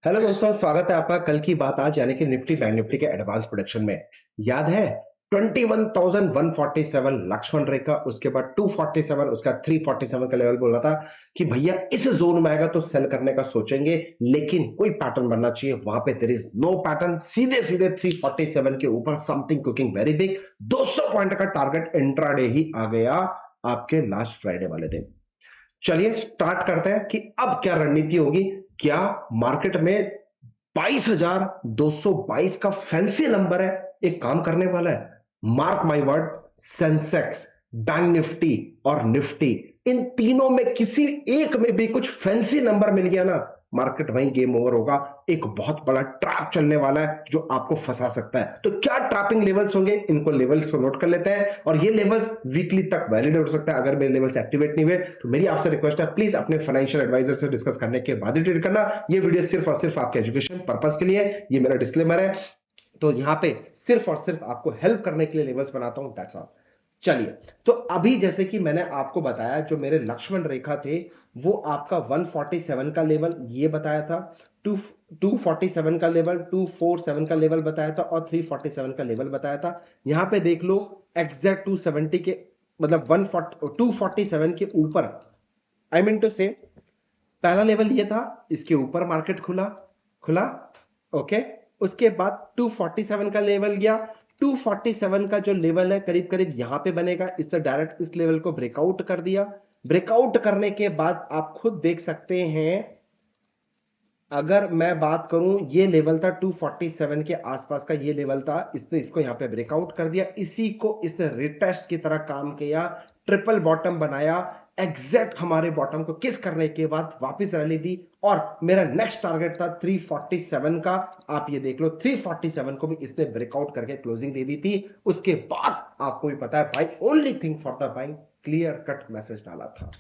Hello दोस्तों, स्वागत है आपका कल की बात आज यानी कि निफ्टी बैंक निफ्टी के एडवांस प्रोडक्शन में। याद है 21,147 लक्ष्मण रेखा, उसके बाद 247, उसका 347 का लेवल बोला था कि भैया इस जोन में आएगा तो सेल करने का सोचेंगे, लेकिन कोई पैटर्न बनना चाहिए। वहां पे देयर इज नो पैटर्न, सीधे सीधे 347 के ऊपर something cooking very big. 200 point का टारगेट इंट्राडे ही आ गया आपके लास्ट फ्राइडे वाले दिन। चलिए स्टार्ट करते हैं कि अब क्या रणनीति होगी। क्या मार्केट में 22,222 का फैंसी नंबर है, एक काम करने वाला है। Mark my word, Sensex, bank Nifty और निफ्टी, इन तीनों में किसी एक में भी कुछ फैंसी नंबर मिल गया ना, मार्केट वहीं गेम ओवर होगा। एक बहुत बड़ा ट्रैप चलने वाला है जो आपको फंसा सकता है। तो क्या ट्रैपिंग लेवल्स होंगे, इनको लेवल्स को नोट कर लेते हैं और ये लेवल्स वीकली तक वैलिड हो सकता है। अगर मेरे लेवल्स एक्टिवेट नहीं हुए तो मेरी आपसे रिक्वेस्ट है, प्लीज अपने फाइनेंशियल एडवाइजर से डिस्कस करने के बाद ही ट्रेड करना। ये वीडियो सिर्फ और सिर्फ आपके एजुकेशन पर्पस के लिए, ये मेरा डिस्क्लेमर है। तो यहां पे सिर्फ और सिर्फ आपको हेल्प करने के लिए लेवल्स बनाता हूं, दैट्स ऑल। चलिए, तो अभी जैसे कि मैंने आपको बताया, जो मेरे लक्ष्मण रेखा थे वो आपका 147 का लेवल ये बताया था, 247 का लेवल, 247 का लेवल बताया था और 347 का लेवल बताया था। यहां पे देख लो एग्जैक्ट 270 के मतलब 247 के ऊपर, आई मीन टू से पहला लेवल ये था, इसके ऊपर मार्केट खुला खुला ओके। उसके बाद 247 का लेवल गया। 247 का जो लेवल है करीब करीब यहां पे बनेगा, इसने डायरेक्ट इस लेवल को ब्रेकआउट कर दिया। ब्रेकआउट करने के बाद आप खुद देख सकते हैं, अगर मैं बात करूं, ये लेवल था 247 के आसपास का, ये लेवल था, इसने इसको यहां पे ब्रेकआउट कर दिया, इसी को इसने रिटेस्ट की तरह काम किया, ट्रिपल बॉटम बनाया, एग्जैक्ट हमारे बॉटम को किस करने के बाद वापस रैली दी और मेरा नेक्स्ट टारगेट था 347 का। आप ये देख लो 347 को भी इसने ब्रेकआउट करके क्लोजिंग दे दी थी। उसके बाद आपको भी पता है भाई, only thing for the buying, clear cut message डाला था।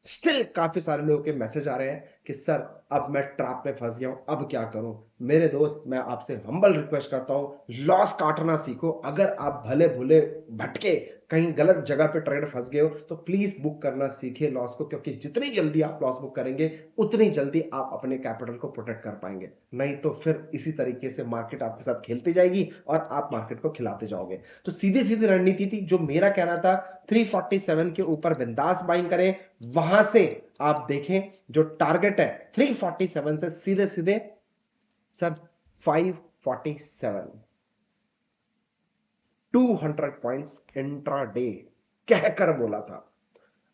स्टिल काफी सारे लोगों के मैसेज आ रहे हैं कि सर अब मैं ट्रैप में फंस गया हूं, अब क्या करूं। मेरे दोस्त, मैं आपसे हम्बल रिक्वेस्ट करता हूं, लॉस काटना सीखो। अगर आप भले भूले भटके कहीं गलत जगह पे ट्रेड फंस गए हो तो प्लीज बुक करना सीखिए लॉस को, क्योंकि जितनी जल्दी आप लॉस बुक करेंगे उतनी जल्दी आप अपने कैपिटल को प्रोटेक्ट कर पाएंगे। नहीं तो फिर इसी तरीके से मार्केट आपके साथ खेलती जाएगी और आप मार्केट को खिलाते जाओगे। तो सीधी सीधी रणनीति थी जो मेरा कहना था, 347 के ऊपर बिंदास बाइंग करें। वहां से आप देखें जो टारगेट है 347 से सीधे सीधे सर 547, 200 पॉइंट्स इंट्राडे कहकर बोला था।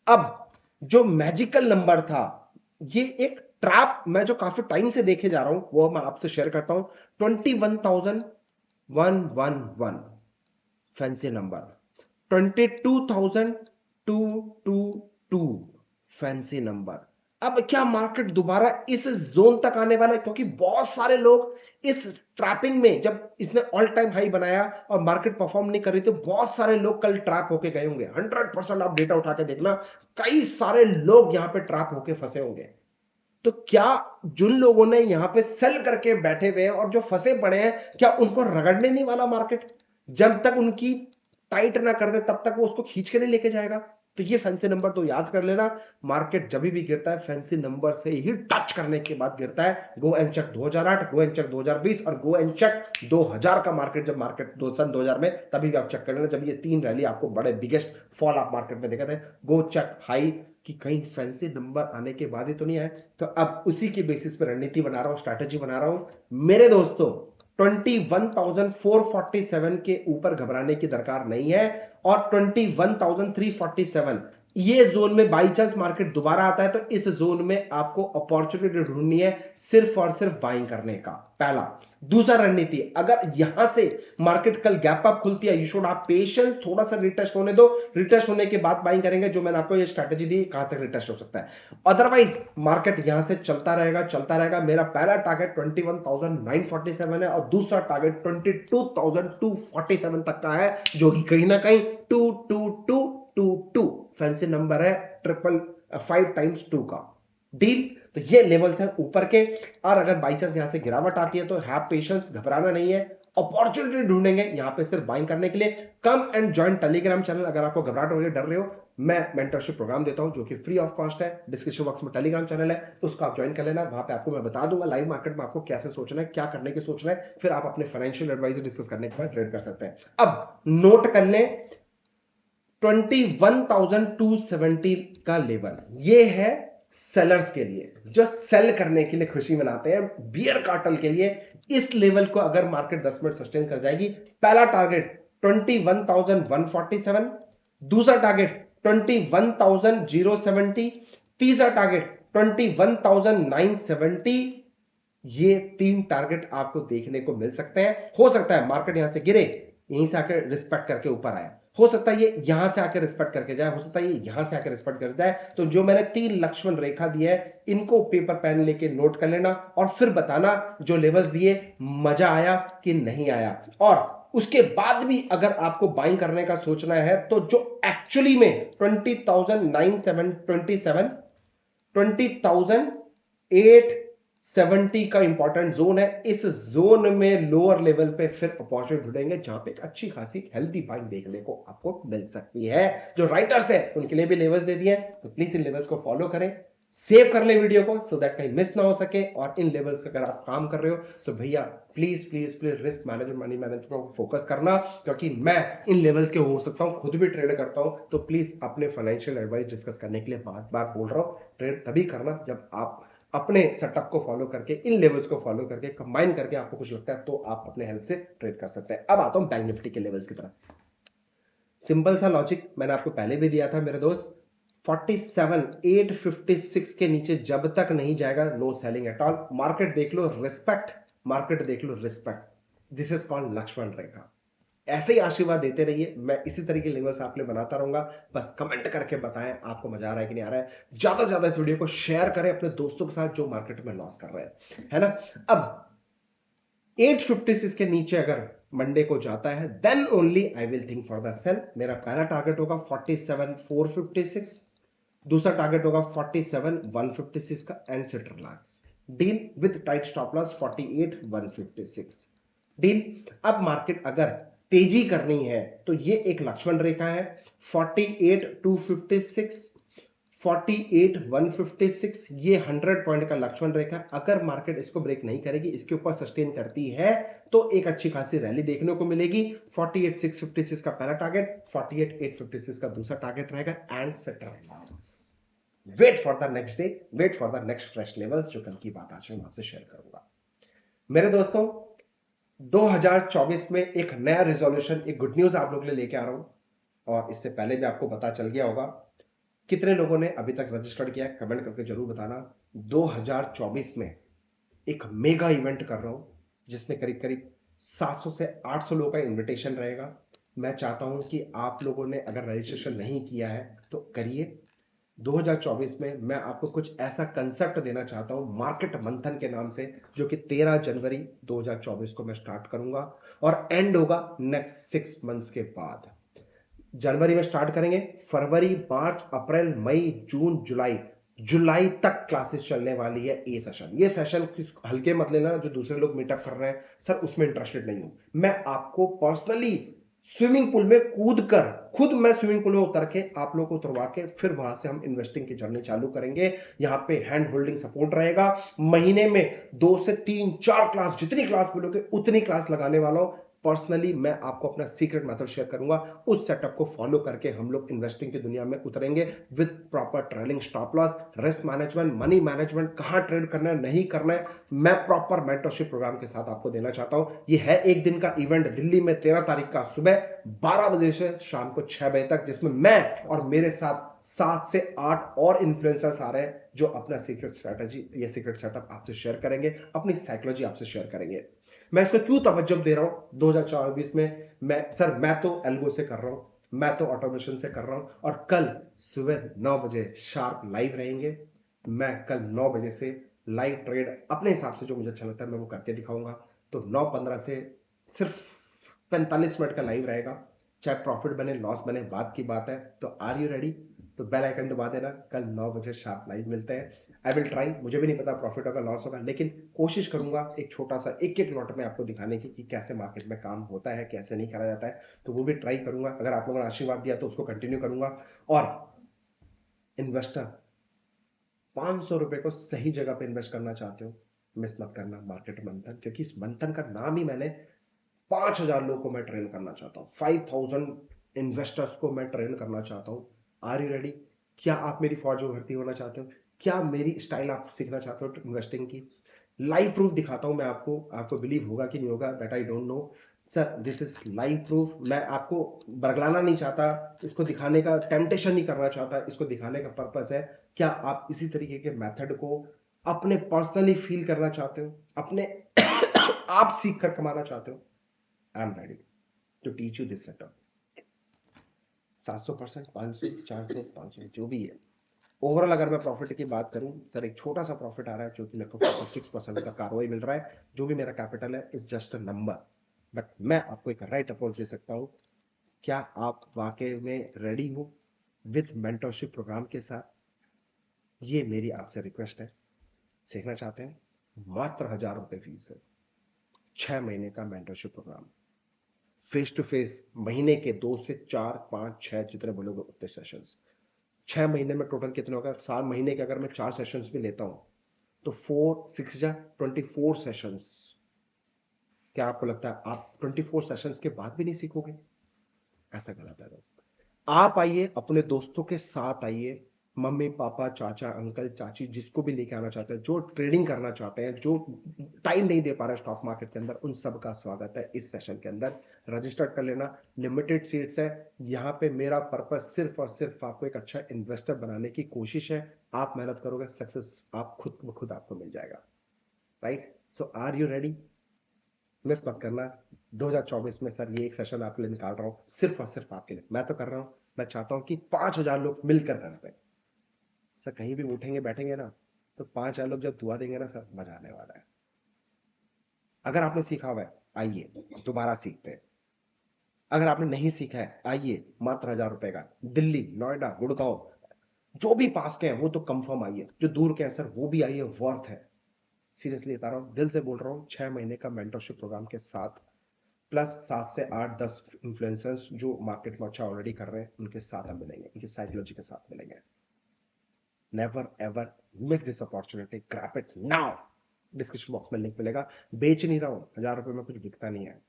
अब जो मैजिकल नंबर था, ये एक ट्रैप मैं जो काफी टाइम से देखे जा रहा हूं वो मैं आपसे शेयर करता हूं। 21,111 फैंसी नंबर, 22,222 फैंसी नंबर। अब क्या मार्केट दोबारा इस जोन तक आने वाला है, क्योंकि बहुत सारे लोग इस ट्रैपिंग में, जब इसने ऑल टाइम हाई बनाया और मार्केट परफॉर्म नहीं कर रही, तो बहुत सारे लोग कल ट्रैप होके गए होंगे। 100% आप डेटा उठा के देखना, कई सारे लोग यहां पे ट्रैप होके फंसे होंगे। तो क्या जिन लोगों ने यहां पे सेल करके बैठे हुए हैं और जो फंसे पड़े हैं, क्या उनको रगड़ने नहीं वाला मार्केट? जब तक उनकी टाइट ना कर दे तब तक वो उसको खींच के नहीं लेके जाएगा। तो ये फैंसी नंबर तो याद कर लेना, मार्केट जब भी गिरता है फैंसी नंबर से ही टच करने के बाद गिरता है। Go and check 2008, go and check 2020 और गो एंड चेक 2000 का मार्केट, जब मार्केट सन 2000 में, तभी भी आप चेक कर लेना, जब ये तीन रैली आपको बड़े बिगेस्ट फॉल आप मार्केट में देखे थे। गो चेक हाई कि कहीं फैंसी नंबर आने के बाद ही तो नहीं आए। तो अब उसी की बेसिस पर रणनीति बना रहा हूं, स्ट्रैटेजी बना रहा हूं मेरे दोस्तों। 21,447 के ऊपर घबराने की दरकार नहीं है और 21,347 ये जोन में बाई चांस मार्केट दोबारा आता है तो इस जोन में आपको अपॉर्चुनिटी ढूंढनी है सिर्फ और सिर्फ बाइंग करने का, पहला। दूसरा रणनीति, अगर यहां से मार्केट कल गैप अप खुलती है, यू शुड हैव पेशेंस, थोड़ा सा रिटेस्ट होने दो, रिटेस्ट होने के बाद बाइंग करेंगे। जो मैंने आपको ये स्ट्रैटेजी दी, कहां तक रिटेस्ट हो सकता है। अदरवाइज मार्केट यहां से चलता रहेगा चलता रहेगा। मेरा पहला टारगेट 21,947 है और दूसरा टारगेट 22,247 तक का है, जो कि कहीं ना कहीं 22222 फैंसी नंबर है, 5 टाइम्स 2 का डील। तो ये लेवल्स हैं ऊपर के। और अगर बाई चांस यहां से गिरावट आती है तो हैव पेशेंस, घबराना नहीं है। अपॉर्चुनिटी ढूंढेंगे यहां पे सिर्फ बाइंग करने के लिए। Come and join Telegram channel. अगर आपको घबराहट हो रही है, डर रहे हो, मैं मेंटरशिप प्रोग्राम देता हूं जो कि फ्री ऑफ कॉस्ट है। डिस्क्रिप्शन बॉक्स में टेलीग्राम चैनल है, तो उसको आप ज्वाइन कर लेना। वहां पे आपको मैं बता दूंगा लाइव मार्केट में आपको कैसे सोचना है, क्या करने की सोचना है, फिर आप अपने फाइनेंशियल एडवाइजर डिस्कस करने के बाद ट्रेड कर सकते हैं। अब नोट कर लें 21,270 का लेवल, ये है सेलर्स के लिए जो सेल करने के लिए खुशी मनाते हैं, बियर कार्टल के लिए। इस लेवल को अगर मार्केट 10 मिनट सस्टेन कर जाएगी, पहला टारगेट 21,147, दूसरा टारगेट 21,070, तीसरा टारगेट 21,970। ये तीन टारगेट आपको देखने को मिल सकते हैं। हो सकता है मार्केट यहां से गिरे, यहीं से आकर रिस्पेक्ट करके ऊपर आए, हो सकता है ये यहां से आकर रिस्पेक्ट करके जाए, हो सकता है ये यहां से आकर रिस्पेक्ट कर जाए। तो जो मैंने 3 लक्ष्मण रेखा दी है, इनको पेपर पेन लेके नोट कर लेना और फिर बताना जो लेवल्स दिए मजा आया कि नहीं आया। और उसके बाद भी अगर आपको बाइंग करने का सोचना है, तो जो एक्चुअली में 20,927 20,870 का इंपॉर्टेंट जोन है, इस जोन में लोअर लेवल पे फिर अपॉर्चुनिटी ढूंढेंगे जहां पे एक अच्छी खासी हेल्दी बाइंग देखने को आपको मिल सकती है। जो राइटर्स है उनके लिए भी लेवल्स दे दिए, तो प्लीज इन लेवल्स को फॉलो करें, सेव कर ले वीडियो को, सो दैट कहीं मिस ना हो सके। और इन लेवल्स का अगर आप काम कर रहे हो तो भैया please please please risk management, money management को फोकस करना, क्योंकि मैं इन लेवल्स के हो सकता हूं, खुद भी ट्रेड करता हूं। तो प्लीज अपने फाइनेंशियल एडवाइस डिस्कस करने के लिए बार बार बोल रहा हूं, ट्रेड तभी करना जब आप अपने सेटअप को फॉलो करके, इन लेवल्स को फॉलो करके, कंबाइन करके आपको कुछ लगता है, तो आप अपने हेल्प से ट्रेड कर सकते हैं। अब आता हूं बैंक निफ्टी के लेवल्स की तरफ। सिंपल सा लॉजिक मैंने आपको पहले भी दिया था मेरे दोस्त, 47,856 के नीचे जब तक नहीं जाएगा, no selling at all. Market देख लो रिस्पेक्ट, मार्केट देख लो respect, this is called Lakshman rekha. ऐसे ही आशीर्वाद देते रहिए, मैं इसी तरह के लेवल्स आपके लिए बनाता रहूंगा। बस कमेंट करके बताएं आपको मजा आ रहा है कि नहीं आ रहा है। ज्यादा से ज्यादा इस वीडियो को शेयर करें अपने दोस्तों के साथ जो मार्केट में लॉस कर रहे हैं, है ना। अब 856 के नीचे अगर मंडे को जाता है, then only I will think for the sell. मेरा पहला टारगेट होगा 47,456, दूसरा टारगेट होगा 47,156 का, and set relax deal with tight stop loss 48,156 deal. अब मार्केट अगर तेजी करनी है तो ये एक लक्ष्मण रेखा है, 48,256, 48,156, ये 100 पॉइंट का लक्ष्मण रेखा। अगर मार्केट इसको ब्रेक नहीं करेगी, इसके ऊपर सस्टेन करती है, तो एक अच्छी खासी रैली देखने को मिलेगी। 48,656 का पहला टारगेट, 48,856 का दूसरा टारगेट रहेगा, and set wait for the next day, wait for the next fresh levels, जो कल की बात आज मैं आपसे शेयर करूंगा। मेरे दोस्तों 2024 में एक नया रिजोल्यूशन, एक गुड न्यूज आप लोगों के लिए लेके आ रहा हूं, और इससे पहले भी आपको पता चल गया होगा। कितने लोगों ने अभी तक रजिस्टर्ड किया है, कमेंट करके जरूर बताना। 2024 में एक मेगा इवेंट कर रहा हूं, जिसमें करीब करीब 700 से 800 लोगों का इनविटेशन रहेगा। मैं चाहता हूं कि आप लोगों ने अगर रजिस्ट्रेशन नहीं किया है तो करिए। 2024 में मैं आपको कुछ ऐसा कंसेप्ट देना चाहता हूं मार्केट मंथन के नाम से, जो कि 13 जनवरी 2024 को मैं स्टार्ट करूंगा और एंड होगा नेक्स्ट 6 मंथ्स के बाद। जनवरी में स्टार्ट करेंगे, फरवरी, मार्च, अप्रैल, मई, जून, जुलाई, जुलाई तक क्लासेस चलने वाली है। ये सेशन हल्के मत लेना, जो दूसरे लोग मीटअप कर रहे हैं सर उसमें इंटरेस्टेड नहीं हूं। मैं आपको पर्सनली स्विमिंग पूल में कूद कर, खुद मैं स्विमिंग पूल में उतर के आप लोगों को उतरवा के फिर वहां से हम इन्वेस्टिंग की जर्नी चालू करेंगे। यहां पे हैंड होल्डिंग सपोर्ट रहेगा। महीने में 2 से 3 4 क्लास, जितनी क्लास बोलोगे उतनी क्लास लगाने वाला हूं। पर्सनली मैं आपको अपना सीक्रेट मेथड शेयर करूंगा, उस सेटअप को फॉलो करके हम लोग इन्वेस्टिंग की दुनिया में उतरेंगे with proper trailing stop loss, risk management, money management, कहां ट्रेड करना है नहीं करना है, मैं प्रॉपर मेंटरशिप प्रोग्राम के साथ आपको देना चाहता हूं। यह है एक दिन का इवेंट दिल्ली में 13 तारीख का सुबह 12 बजे से शाम को 6 बजे तक, जिसमें मैं और मेरे साथ 7 से 8 और इन्फ्लुएंसर्स आ रहे हैं, जो अपना सीक्रेट स्ट्रेटजी या सीक्रेट सेटअप आपसे शेयर करेंगे, अपनी साइकोलॉजी आपसे शेयर करेंगे। मैं इसको क्यों तवज्जो दे रहा हूं 2024 में, मैं तो एल्गो से कर रहा हूं, मैं तो ऑटोमेशन से कर रहा हूं, और कल सुबह 9 बजे शार्प लाइव रहेंगे। मैं कल 9 बजे से लाइव ट्रेड अपने हिसाब से जो मुझे अच्छा लगता है मैं वो करके दिखाऊंगा। तो 9:15 से सिर्फ 45 मिनट का लाइव रहेगा, चाहे प्रॉफिट बने लॉस बने बात की बात है। तो आर यू रेडी? तो बेल आइकन दबा देना। कल 9 बजे शार्प लाइव मिलते हैं। आई विल ट्राई, मुझे भी नहीं पता प्रॉफिट होगा लॉस होगा, लेकिन कोशिश करूंगा एक छोटा सा एक एक नोट में आपको दिखाने की कि कैसे मार्केट में काम होता है, कैसे नहीं करा जाता है। तो वो भी ट्राई करूंगा। अगर आप लोगों ने आशीर्वाद दिया तो उसको कंटिन्यू करूंगा। और इन्वेस्टर 500 रुपए को सही जगह पे इन्वेस्ट करना चाहते हो, मिस मत करना मार्केट मंथन, क्योंकि इस मंथन का नाम ही मैंने 5,000 लोगों को मैं ट्रेन करना चाहता हूं, 5,000 इन्वेस्टर्स को मैं ट्रेन करना चाहता हूं। Are you ready? क्या आप मेरी फौज में भर्ती होना चाहते हो? क्या मेरी स्टाइल आप सीखना चाहते हो इन्वेस्टिंग की? लाइव प्रूफ दिखाता हूं मैं आपको, आपको बिलीव होगा कि नहीं होगा that I don't know. Sir this is live proof. मैं आपको बरगलाना नहीं चाहता, इसको दिखाने का टेम्पटेशन नहीं करना चाहता, इसको दिखाने का पर्पस है। क्या आप इसी तरीके के मेथड को अपने पर्सनली फील करना चाहते हो, अपने आप सीख कर कमाना चाहते हो? I am ready to teach you this setup. 700%, 500, 400, 500 जो भी है। ओवरऑल अगर मैं प्रॉफिट की बात करूं, सर एक छोटा सा प्रॉफिट आ रहा है जो कि मेरे को 46% का कार्रवाई मिल रहा है। जो भी मेरा कैपिटल है is just a number, but मैं आपको एक राइट अप्रोच दे सकता हूं। क्या आप वाकई में रेडी हो विद मेंटरशिप प्रोग्राम के साथ? ये मेरी आपसे रिक्वेस्ट है। सीखना चाहते हैं? मात्र 1,000 रुपए फीस है। 6 महीने का mentorship program, face to face, महीने के 2 से 4, 5, 6 जितने बोलोगे उतने सेशंस। 6 महीने में टोटल कितने होगा? 7 महीने के अगर मैं 4 सेशंस भी लेता हूं तो 4 6 जा 24 सेशंस। क्या आपको लगता है आप 24 सेशंस के बाद भी नहीं सीखोगे? ऐसा गलत है दोस्त। आप आइए, अपने दोस्तों के साथ आइए, मम्मी पापा चाचा अंकल चाची जिसको भी लेके आना चाहते हैं, जो ट्रेडिंग करना चाहते हैं, जो टाइम नहीं दे पा रहे स्टॉक मार्केट के अंदर, उन सब का स्वागत है इस सेशन के अंदर। रजिस्टर कर लेना, लिमिटेड सीट्स है। यहाँ पे मेरा पर्पस सिर्फ और सिर्फ आपको एक अच्छा इन्वेस्टर बनाने की कोशिश है। आप मेहनत करोगे, सक्सेस आप खुद ब खुद आपको मिल जाएगा। Right? So are you ready? Miss मत करना। 2024 में सर ये एक सेशन आपके लिए निकाल रहा हूं, सिर्फ और सिर्फ आपके लिए। मैं तो कर रहा हूं, मैं चाहता हूं कि 5,000 लोग मिलकर करते हैं। सर कहीं भी उठेंगे बैठेंगे ना, तो 5,000 लोग जब दुआ देंगे ना सर, मजा आने वाला है। अगर आपने सीखा हुआ है, आइए दोबारा सीखते हैं। अगर आपने नहीं सीखा है, आइए, मात्र 1,000 रुपए का। दिल्ली, नोएडा, गुड़गांव, जो भी पास के हैं वो तो कंफर्म आइए, जो दूर के हैं सर वो भी आइए, वर्थ है। सीरियसली बता रहा हूं, दिल से बोल रहा हूं। 6 महीने का मेंटरशिप प्रोग्राम के साथ, प्लस 7 से 8 10 इन्फ्लुएंसर्स जो मार्केट में अच्छा ऑलरेडी कर रहे हैं, उनके साथ हम मिलेंगे, उनकी साइकोलॉजी के साथ मिलेंगे। Never ever miss this opportunity, grab it now. Description box में लिंक मिलेगा। बेच नहीं रहा हूं, 1,000 रुपए में कुछ बिकता नहीं है,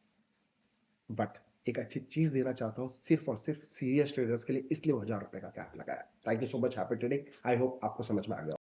बट एक अच्छी चीज देना चाहता हूं सिर्फ और सिर्फ सीरियस ट्रेडर्स के लिए, इसलिए 1,000 रुपए का कैप लगाया। Thank you so much, happy trading. I hope आपको समझ में आ गया।